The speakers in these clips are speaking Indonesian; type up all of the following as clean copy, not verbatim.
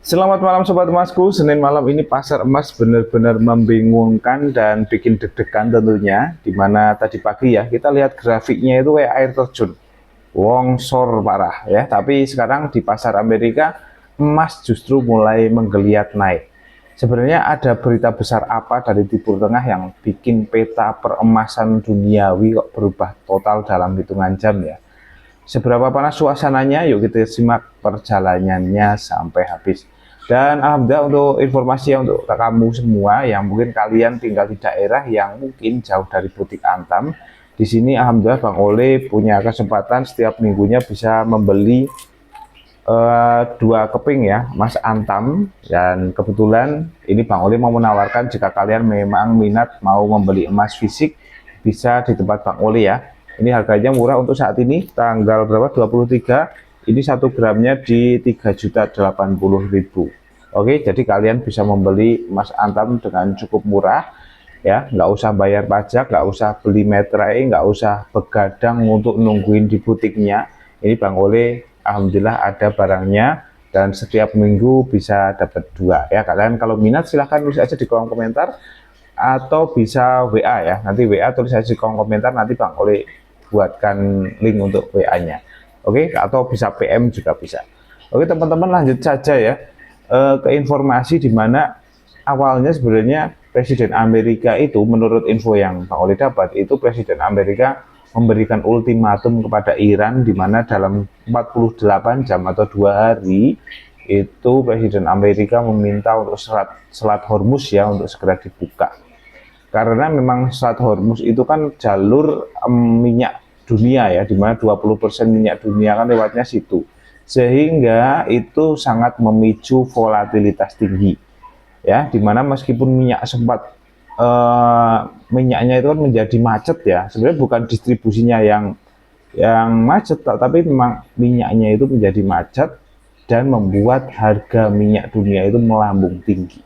Selamat malam Sobat Emasku. Senin malam ini pasar emas benar-benar membingungkan dan bikin deg-degan tentunya. Dimana tadi pagi ya kita lihat grafiknya itu kayak air terjun, longsor parah ya. Tapi sekarang di pasar Amerika emas justru mulai menggeliat naik. Sebenarnya ada berita besar apa dari Timur Tengah yang bikin peta peremasan duniawi kok berubah total dalam hitungan jam ya? Seberapa panas suasananya? Yuk kita simak perjalanannya sampai habis. Dan alhamdulillah untuk informasi untuk kamu semua yang mungkin kalian tinggal di daerah yang mungkin jauh dari butik Antam. Di sini alhamdulillah Bang Ole punya kesempatan setiap minggunya bisa membeli dua keping ya Mas Antam, dan kebetulan ini Bang Oli mau menawarkan jika kalian memang minat mau membeli emas fisik bisa di tempat Bang Oli ya. Ini harganya murah untuk saat ini tanggal berapa, 23, ini 1 gramnya di 3.080.000. Oke, jadi kalian bisa membeli emas Antam dengan cukup murah ya, nggak usah bayar pajak, nggak usah beli meterai, nggak usah begadang untuk nungguin di butiknya. Ini Bang Ole alhamdulillah ada barangnya dan setiap minggu bisa dapat dua ya. Kalian kalau minat silahkan tulis aja di kolom komentar atau bisa WA ya, nanti WA tulis aja di kolom komentar, nanti Bang Ole buatkan link untuk WA-nya. Oke, atau bisa PM juga bisa. Oke teman-teman, lanjut saja ya ke informasi di mana awalnya sebenarnya Presiden Amerika itu, menurut info yang Bang Oli dapat, itu Presiden Amerika memberikan ultimatum kepada Iran di mana dalam 48 jam atau 2 hari itu Presiden Amerika meminta untuk Selat Hormuz ya untuk segera dibuka. Karena memang Selat Hormuz itu kan jalur minyak dunia ya, di mana 20% minyak dunia kan lewatnya situ. Sehingga itu sangat memicu volatilitas tinggi. Ya, dimana meskipun minyak sempat minyaknya itu kan menjadi macet ya, sebenarnya bukan distribusinya yang macet, tapi memang minyaknya itu menjadi macet dan membuat harga minyak dunia itu melambung tinggi.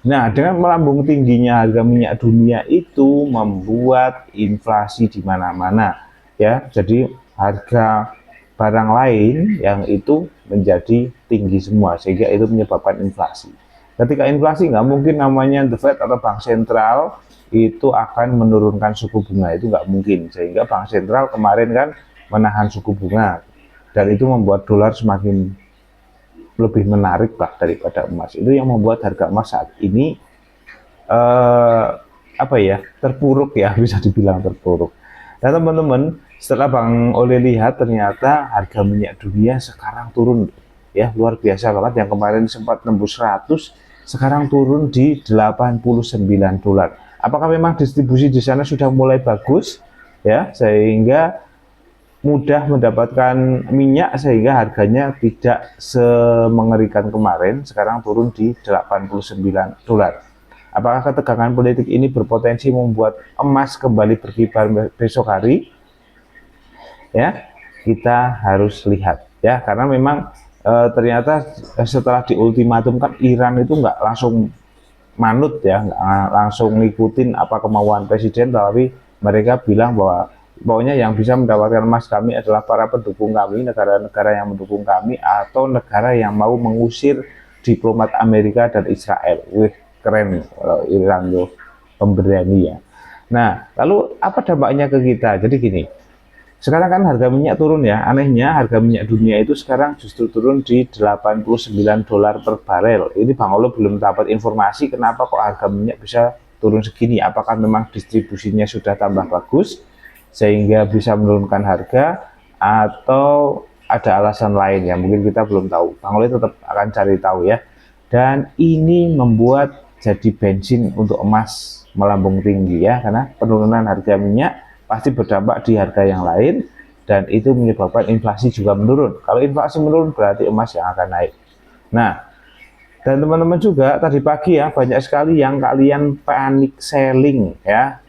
Nah, dengan melambung tingginya harga minyak dunia itu membuat inflasi di mana-mana ya, jadi harga barang lain yang itu menjadi tinggi semua sehingga itu menyebabkan inflasi. Ketika inflasi nggak mungkin namanya The Fed atau Bank Sentral itu akan menurunkan suku bunga, itu nggak mungkin. Sehingga Bank Sentral kemarin kan menahan suku bunga dan itu membuat dolar semakin lebih menarik lah daripada emas. Itu yang membuat harga emas saat ini apa ya, terpuruk ya, bisa dibilang terpuruk. Dan teman-teman, setelah Bang Ole lihat ternyata harga minyak dunia sekarang turun ya, luar biasa banget. Yang kemarin sempat nembus 100, sekarang turun di 89 dolar. Apakah memang distribusi di sana sudah mulai bagus ya, sehingga mudah mendapatkan minyak sehingga harganya tidak semengerikan kemarin, sekarang turun di 89 dolar. Apakah ketegangan politik ini berpotensi membuat emas kembali berkibar besok hari? Ya, kita harus lihat ya, karena memang ternyata setelah diultimatumkan Iran itu nggak langsung manut ya, nggak langsung ngikutin apa kemauan presiden, tapi mereka bilang bahwa pokoknya yang bisa mendapatkan emas kami adalah para pendukung kami, negara-negara yang mendukung kami, atau negara yang mau mengusir diplomat Amerika dan Israel. Wih, keren kalau Iran tuh pemberani ya. Nah, lalu apa dampaknya ke kita? Jadi gini, sekarang kan harga minyak turun ya, anehnya harga minyak dunia itu sekarang justru turun di 89 dolar per barel. Ini Bang Olo belum dapat informasi kenapa kok harga minyak bisa turun segini. Apakah memang distribusinya sudah tambah bagus sehingga bisa menurunkan harga, atau ada alasan lain yang mungkin kita belum tahu. Bang Olo tetap akan cari tahu ya. Dan ini membuat jadi bensin untuk emas melambung tinggi ya, karena penurunan harga minyak pasti berdampak di harga yang lain dan itu menyebabkan inflasi juga menurun. Kalau inflasi menurun berarti emas yang akan naik. Nah, dan teman-teman juga tadi pagi ya banyak sekali yang kalian panic selling ya.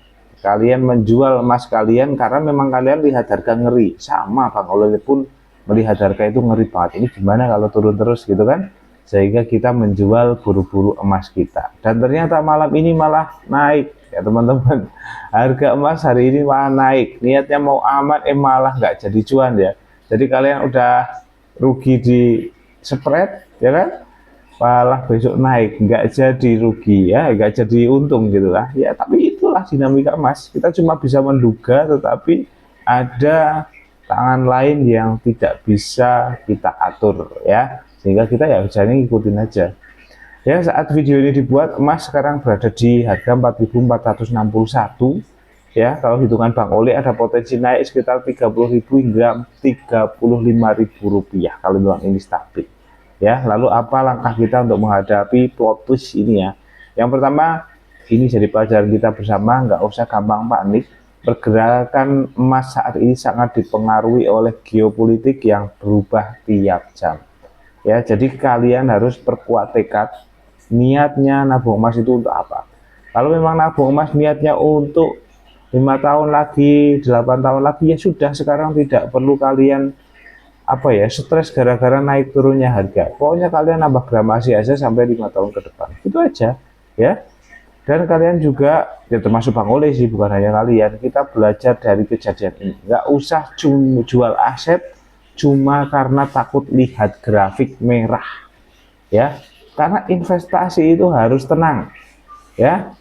Kalian menjual emas kalian karena memang kalian lihat harga ngeri. Sama Bang Oleh pun melihat harga itu ngeri banget. Ini gimana kalau turun terus gitu kan? Sehingga kita menjual buru-buru emas kita. Dan ternyata malam ini malah naik ya teman-teman. Harga emas hari ini malah naik. Niatnya mau aman malah nggak jadi cuan ya. Jadi kalian udah rugi di spread ya kan? malah besok naik, nggak jadi rugi ya, nggak jadi untung gitu lah ya. Tapi itulah dinamika emas, kita cuma bisa menduga, tetapi ada tangan lain yang tidak bisa kita atur ya, sehingga kita ya bisa ngikutin aja ya. Saat video ini dibuat, emas sekarang berada di harga 4.461 ya. Kalau hitungan Bang Oli ada potensi naik sekitar 30.000 hingga 35.000 rupiah kalau memang ini stabil ya. Lalu apa langkah kita untuk menghadapi plot twist ini ya? Yang pertama, ini jadi pelajaran kita bersama, nggak usah gampang panik. Pergerakan emas saat ini sangat dipengaruhi oleh geopolitik yang berubah tiap jam ya. Jadi kalian harus perkuat tekad. Niatnya nabung emas itu untuk apa? Kalau memang nabung emas niatnya untuk 5 tahun lagi, 8 tahun lagi, ya sudah, sekarang tidak perlu kalian apa ya, stres gara-gara naik turunnya harga. Pokoknya kalian nambah gramasi aja sampai 5 tahun ke depan, itu aja ya. Dan kalian juga ya, termasuk Bang Oleh sih, bukan hanya kalian, kita belajar dari kejadian ini. Nggak usah jual aset cuma karena takut lihat grafik merah ya. Karena investasi itu harus tenang ya.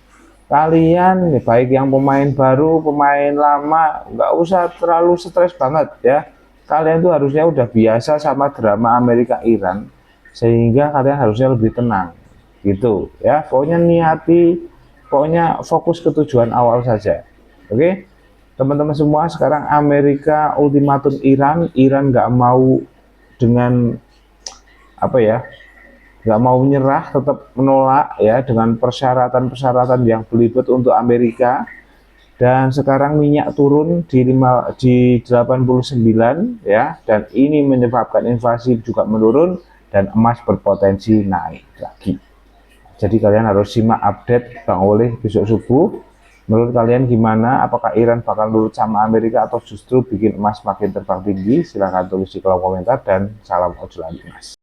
Kalian baik yang pemain baru, pemain lama, nggak usah terlalu stres banget ya. Kalian tuh harusnya udah biasa sama drama Amerika Iran, sehingga kalian harusnya lebih tenang gitu ya. Pokoknya niati, pokoknya fokus ke tujuan awal saja. Oke teman-teman semua, sekarang Amerika ultimatum Iran nggak mau dengan apa ya, nggak mau menyerah, tetap menolak ya dengan persyaratan-persyaratan yang belibet untuk Amerika. Dan sekarang minyak turun di 89 ya, dan ini menyebabkan inflasi juga menurun dan emas berpotensi naik lagi. Jadi kalian harus simak update Bang Oleh besok subuh. Menurut kalian gimana? Apakah Iran bakal nurut sama Amerika atau justru bikin emas makin terbang tinggi? Silahkan tulis di kolom komentar, dan salam ojol emas.